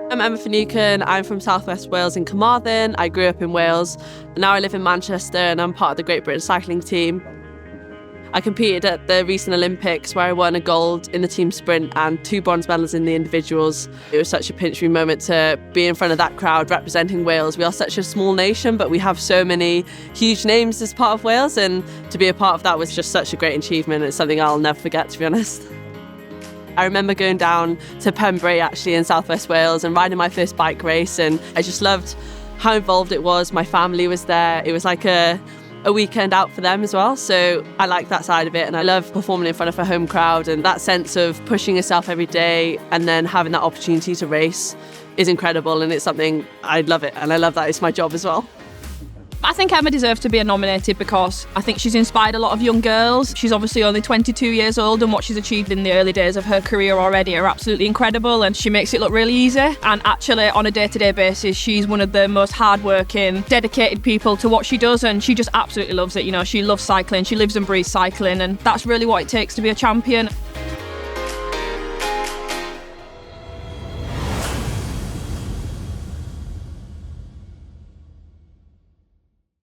I'm Emma Finucane. I'm from South West Wales in Carmarthen. I grew up in Wales. Now I live in Manchester and I'm part of the Great Britain cycling team. I competed at the recent Olympics where I won a gold in the team sprint and 2 bronze medals in the individuals. It was such a pinch me moment to be in front of that crowd representing Wales. We are such a small nation, but we have so many huge names as part of Wales, and to be a part of that was just such a great achievement. It's something I'll never forget, to be honest. I remember going down to Pembrey actually in South West Wales and riding my first bike race, and I just loved how involved it was. My family was there. It was like a weekend out for them as well, so I like that side of it, and I love performing in front of a home crowd, and that sense of pushing yourself every day and then having that opportunity to race is incredible, and it's something I love it, and I love that it's my job as well. I think Emma deserves to be nominated because I think she's inspired a lot of young girls. She's obviously only 22 years old, and what she's achieved in the early days of her career already are absolutely incredible, and she makes it look really easy. And actually, on a day-to-day basis, she's one of the most hard-working, dedicated people to what she does, and she just absolutely loves it. You know, she loves cycling, she lives and breathes cycling, and that's really what it takes to be a champion.